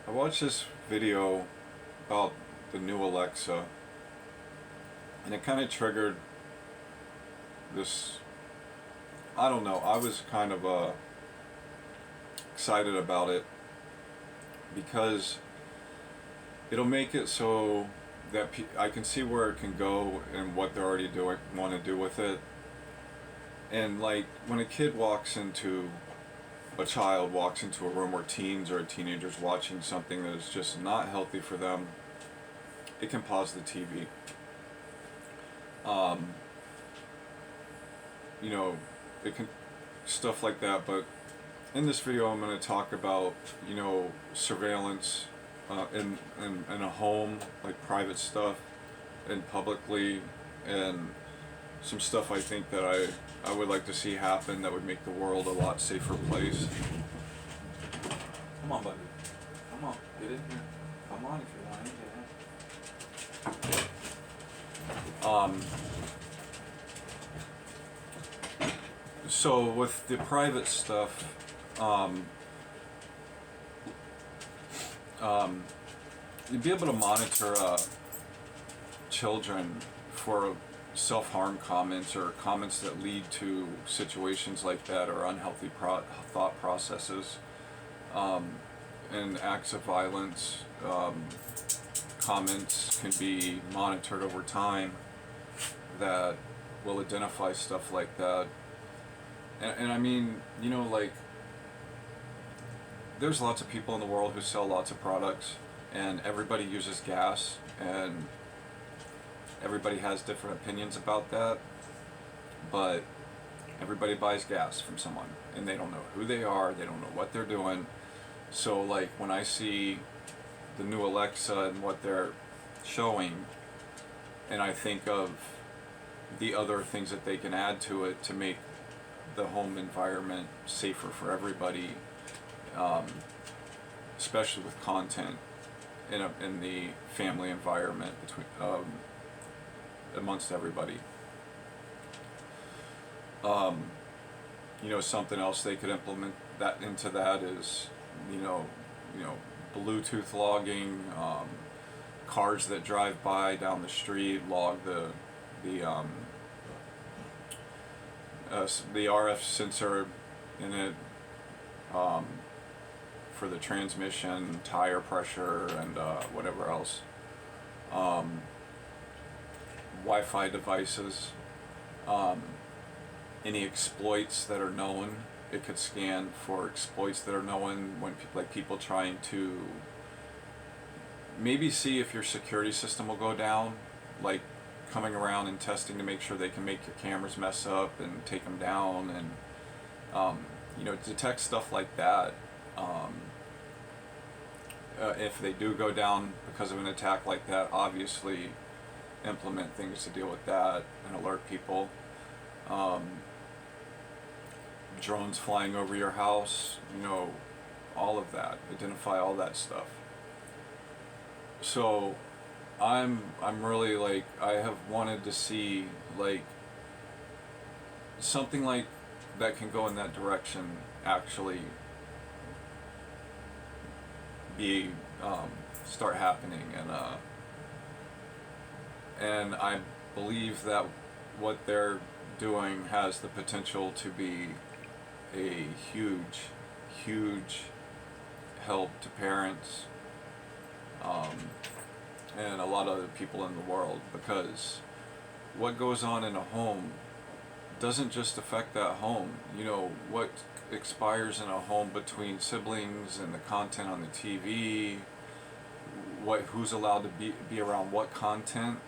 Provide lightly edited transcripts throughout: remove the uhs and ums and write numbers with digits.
I watched this video about the new Alexa, and it kind of triggered this. I don't know. I was kind of excited about it because it'll make it so that I can see where it can go and what they're already doing, want to do with it. And like when a child walks into a room where teens or teenagers watching something that is just not healthy for them, it can pause the TV. Um, you know, it can stuff like that. But in this video, I'm going to talk about surveillance in a home, like private stuff, and publicly, and some stuff I think that I would like to see happen that would make the world a lot safer place. Come on, buddy. Come on, get in here. Come on if you want to get in. So with the private stuff, you'd be able to monitor children for self-harm comments or comments that lead to situations like that or unhealthy thought processes, and acts of violence. Comments can be monitored over time that will identify stuff like that. And I mean, like, there's lots of people in the world who sell lots of products, and everybody uses gas, and everybody has different opinions about that, but everybody buys gas from someone, and they don't know who they are, they don't know what they're doing. So like when I see the new Alexa and what they're showing, and I think of the other things that they can add to it to make the home environment safer for everybody, especially with content in the family environment between amongst everybody. Something else they could implement that into that is, Bluetooth logging, cars that drive by down the street log the RF sensor in it, for the transmission, tire pressure, and whatever else. Wi-Fi devices, any exploits that are known, it could scan for exploits that are known when people trying to maybe see if your security system will go down, like coming around and testing to make sure they can make your cameras mess up and take them down, and detect stuff like that. If they do go down because of an attack like that, obviously implement things to deal with that and alert people. Drones flying over your house, all of that, identify all that stuff. So I'm really, like, I have wanted to see like something like that can go in that direction actually be start happening, and I believe that what they're doing has the potential to be a huge help to parents, and a lot of other people in the world, because what goes on in a home doesn't just affect that home. What expires in a home between siblings and the content on the TV, who's allowed to be around what content.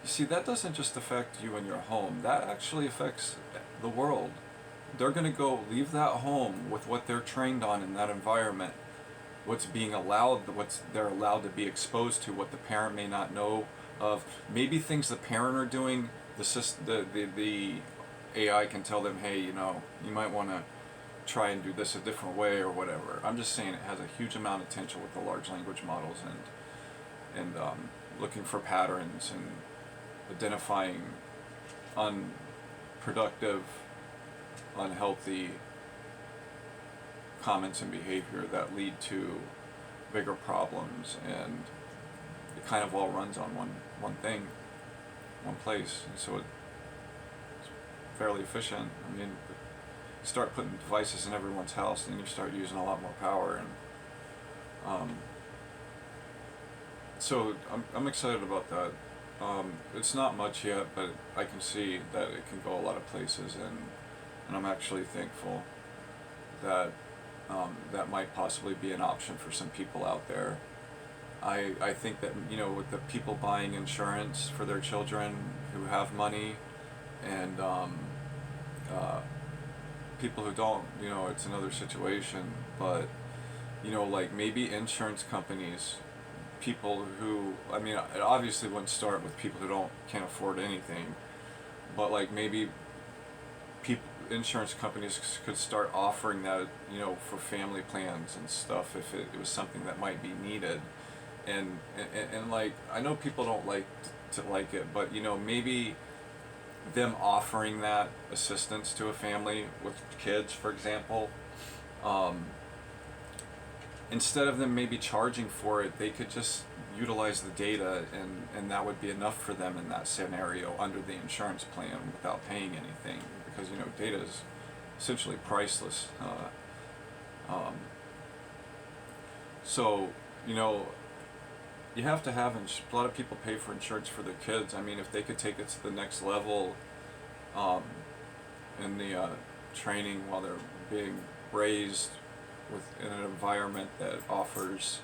You see, that doesn't just affect you and your home, that actually affects the world. They're going to go leave that home with what they're trained on in that environment, what's they're allowed to be exposed to, what the parent may not know of. Maybe things the parent are doing, the AI can tell them, hey, you might want to try and do this a different way or whatever. I'm just saying it has a huge amount of potential with the large language models, and looking for patterns and identifying unproductive, unhealthy comments and behavior that lead to bigger problems, and it kind of all runs on one thing, one place, and so it's fairly efficient. I mean, you start putting devices in everyone's house, and you start using a lot more power, and so I'm excited about that. It's not much yet, but I can see that it can go a lot of places, and I'm actually thankful that that might possibly be an option for some people out there. I think that, with the people buying insurance for their children who have money, and people who don't, it's another situation. But like maybe insurance companies, people who, I mean, it obviously wouldn't start with people who can't afford anything, but like maybe insurance companies could start offering that, for family plans and stuff, if it was something that might be needed. And like, I know people don't like to like it, but maybe them offering that assistance to a family with kids, for example, instead of them maybe charging for it, they could just utilize the data, and that would be enough for them in that scenario under the insurance plan without paying anything, because data is essentially priceless. So you have to have a lot of people pay for insurance for their kids. I mean, if they could take it to the next level in the training while they're being raised in an environment that offers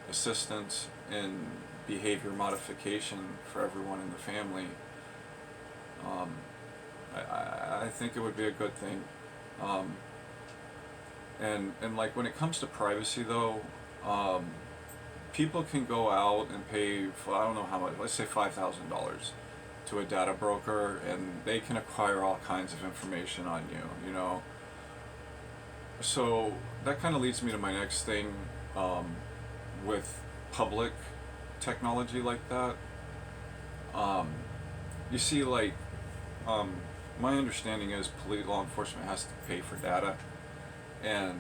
assistance in behavior modification for everyone in the family, I think it would be a good thing. And like, when it comes to privacy though, people can go out and pay for, I don't know how much, let's say $5,000 to a data broker, and they can acquire all kinds of information on you, So that kind of leads me to my next thing, with public technology like that. You see, like, my understanding is law enforcement has to pay for data, and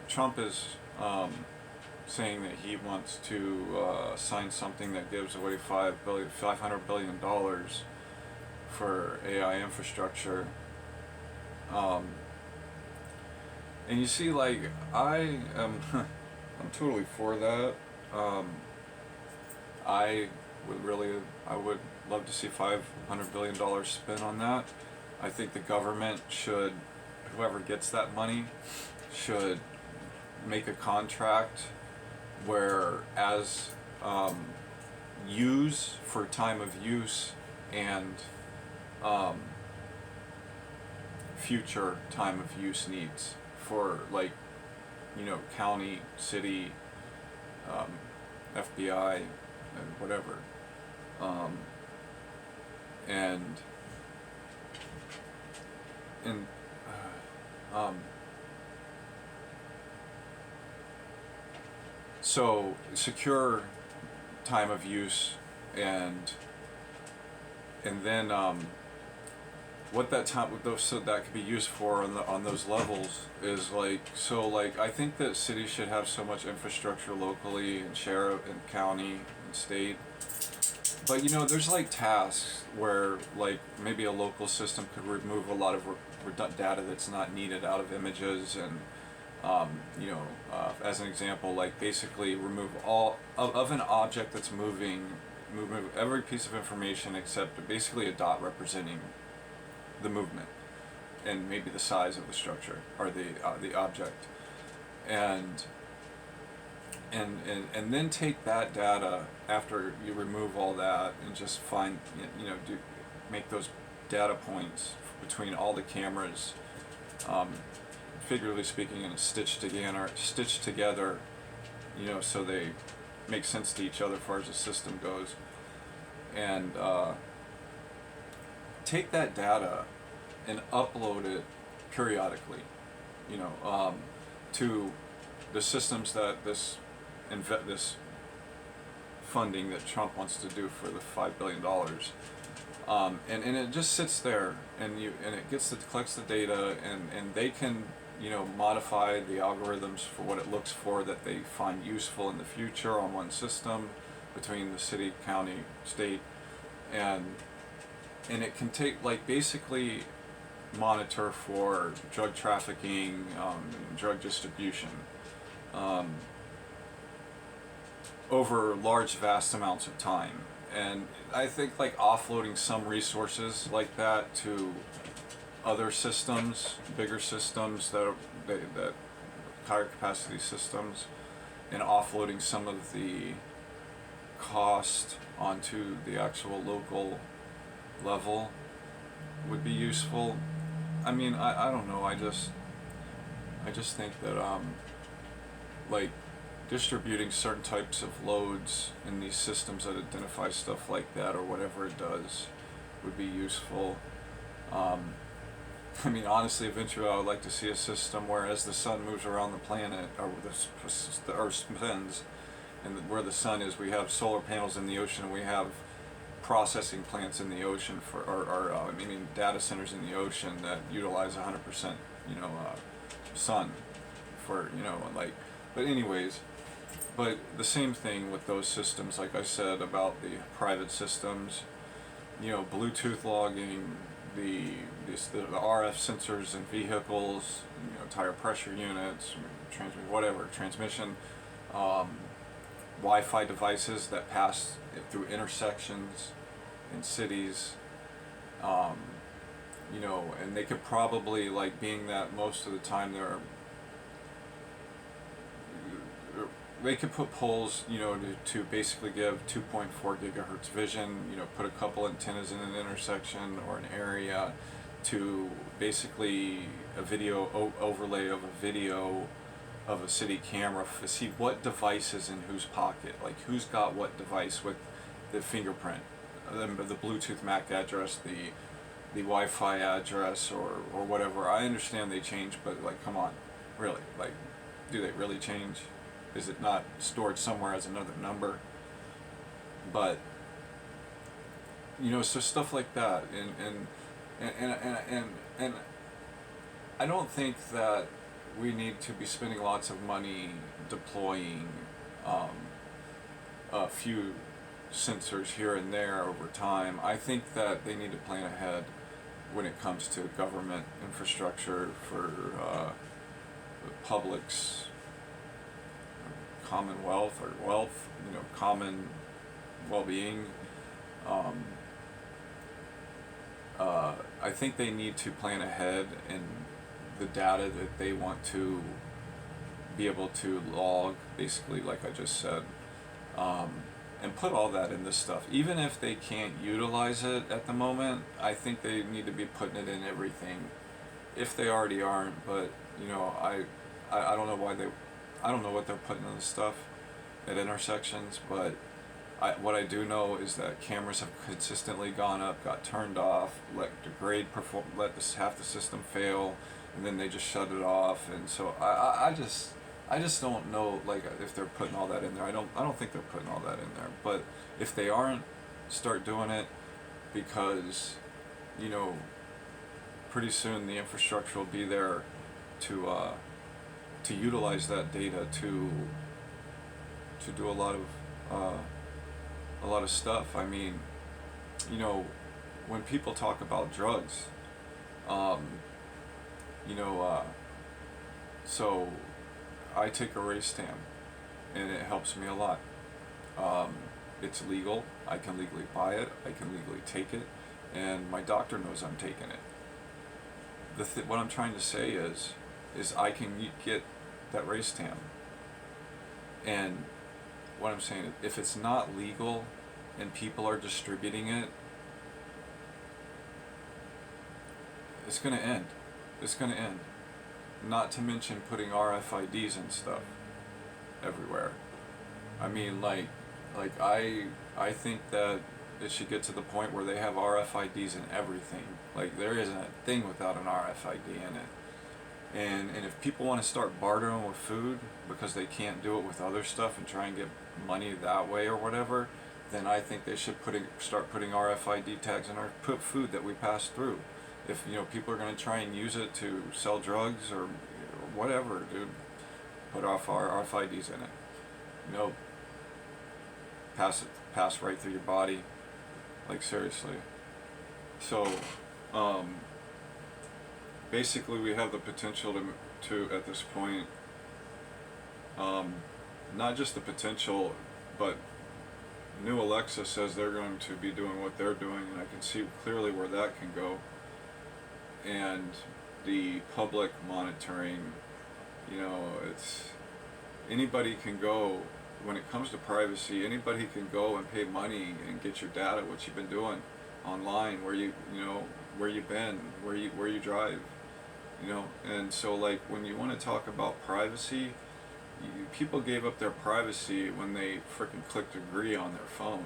Trump is saying that he wants to sign something that gives away $500 billion for AI infrastructure. And you see, like, I am I'm totally for that. I would love to see $500 billion spent on that. I think the government should, whoever gets that money, should make a contract where, as use for time of use and future time of use needs for, like, county, city, FBI, and whatever, and so secure time of use, and then what that time, so that could be used for on those levels is like, so like, I think that cities should have so much infrastructure locally, and sheriff and county and state, but there's like tasks where, like, maybe a local system could remove a lot of data that's not needed out of images, and as an example, like, basically remove all of an object that's moving every piece of information except basically a dot representing the movement and maybe the size of the structure or the object, and then take that data after you remove all that, and just find, make those data points between all the cameras, figuratively speaking, and stitched together, so they make sense to each other as far as the system goes, and take that data and upload it periodically, to the systems that this funding that Trump wants to do for the $5 billion, and it just sits there, and it collects the data, and they can modify the algorithms for what it looks for that they find useful in the future on one system between the city, county, state, and it can take, like, basically monitor for drug trafficking, drug distribution, um, over large vast amounts of time. And I think, like, offloading some resources like that to other systems, bigger systems that higher capacity systems, and offloading some of the cost onto the actual local level would be useful. I mean, I don't know. I just think that like, distributing certain types of loads in these systems that identify stuff like that, or whatever it does, would be useful. I mean, honestly, eventually I would like to see a system where, as the sun moves around the planet, or the Earth spins, and where the sun is, we have solar panels in the ocean, and we have processing plants in the ocean data centers in the ocean that utilize 100%, sun for, like, but anyways, but the same thing with those systems, like I said about the private systems, Bluetooth logging, the RF sensors in vehicles, tire pressure units, transmission, Wi-Fi devices that pass through intersections in cities, and they could probably, like, being that most of the time they could put poles, to basically give 2.4 gigahertz vision, put a couple antennas in an intersection or an area to basically a video overlay of a video of a city camera to see what device is in whose pocket, like who's got what device with the fingerprint, the Bluetooth MAC address, the Wi-Fi address, or whatever. I understand they change, but, like, come on, really, like, do they really change? Is it not stored somewhere as another number? But, so stuff like that, and I don't think that we need to be spending lots of money deploying a few sensors here and there over time. I think that they need to plan ahead when it comes to government infrastructure for the public's commonwealth or wealth, common well-being. I think they need to plan ahead in the data that they want to be able to log, basically, like I just said, and put all that in this stuff. Even if they can't utilize it at the moment, I think they need to be putting it in everything, if they already aren't. But, I don't know why I don't know what they're putting in this stuff at intersections, but what I do know is that cameras have consistently gone up, got turned off, let half the system fail, and then they just shut it off. And so I just don't know, like, if they're putting all that in there. I don't think they're putting all that in there. But if they aren't, start doing it, because pretty soon the infrastructure will be there to utilize that data to do a lot of stuff. I mean, when people talk about drugs, so I take a Racetam, and it helps me a lot. It's legal. I can legally buy it. I can legally take it, and my doctor knows I'm taking it. What I'm trying to say is I can get that Racetam, and what I'm saying, if it's not legal and people are distributing it, it's going to end. It's going to end. Not to mention putting RFIDs and stuff everywhere. I mean, like I think that it should get to the point where they have RFIDs in everything. Like, there isn't a thing without an RFID in it. And if people want to start bartering with food because they can't do it with other stuff and try and get money that way or whatever, then I think they should start putting RFID tags in our food that we pass through. If people are going to try and use it to sell drugs or whatever, dude. Put off our RFIDs in it. Nope. Pass right through your body. Like, seriously. So, basically we have the potential to at this point, not just the potential, but new Alexa says they're going to be doing what they're doing, and I can see clearly where that can go. And the public monitoring, it's anybody can go. When it comes to privacy, anybody can go and pay money and get your data, what you've been doing online, where where you've been, where you drive, and so, like, when you want to talk about privacy, people gave up their privacy when they freaking clicked agree on their phone.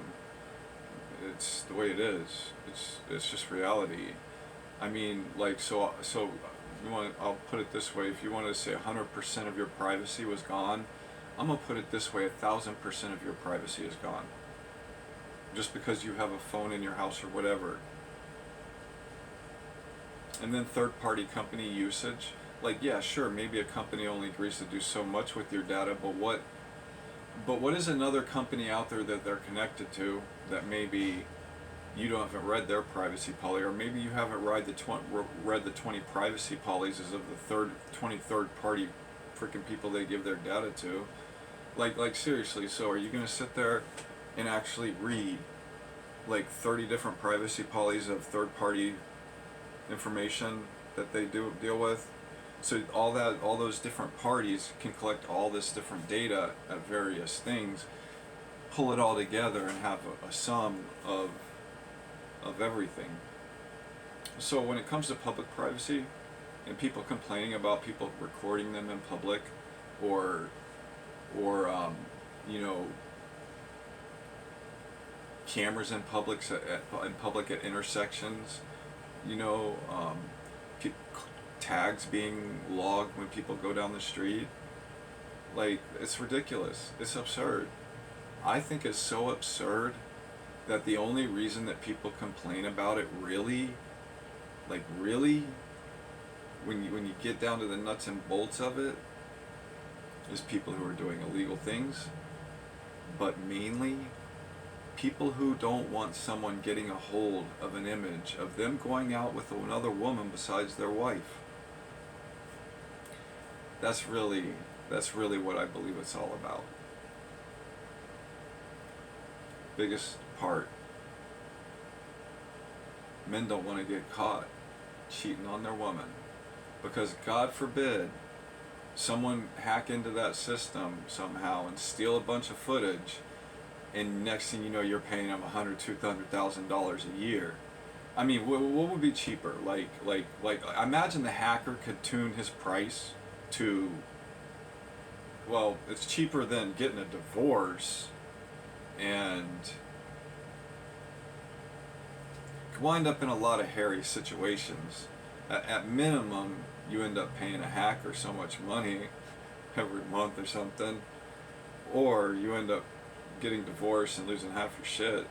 It's the way it is. It's just reality. I mean, like, so I'll put it this way: if you wanted to say 100% of your privacy was gone, I'm gonna put it this way: 1,000% of your privacy is gone. Just because you have a phone in your house or whatever. And then third-party company usage. Like, yeah, sure, maybe a company only agrees to do so much with your data, but what is another company out there that they're connected to that maybe you haven't read their privacy policy, or maybe you haven't read the 20 privacy policies of the 20 third-party freaking people they give their data to? Like seriously, so are you going to sit there and actually read like 30 different privacy policies of third-party information that they deal with? So all those different parties can collect all this different data at various things, pull it all together, and have a sum of everything. So when it comes to public privacy and people complaining about people recording them in public, or cameras in public at intersections, tags being logged when people go down the street, like, it's ridiculous. It's absurd. I think it's so absurd that the only reason that people complain about it really, when you get down to the nuts and bolts of it, is people who are doing illegal things, but mainly people who don't want someone getting a hold of an image of them going out with another woman besides their wife. That's really what I believe it's all about. Biggest part. Men don't want to get caught cheating on their woman, because God forbid someone hack into that system somehow and steal a bunch of footage, and next thing you know, you're paying them $100,000-$200,000 a year. I mean, what would be cheaper? Like, imagine the hacker could tune his price to, well, it's cheaper than getting a divorce, and could wind up in a lot of hairy situations. At minimum, you end up paying a hacker so much money every month or something, or you end up getting divorced and losing half your shit.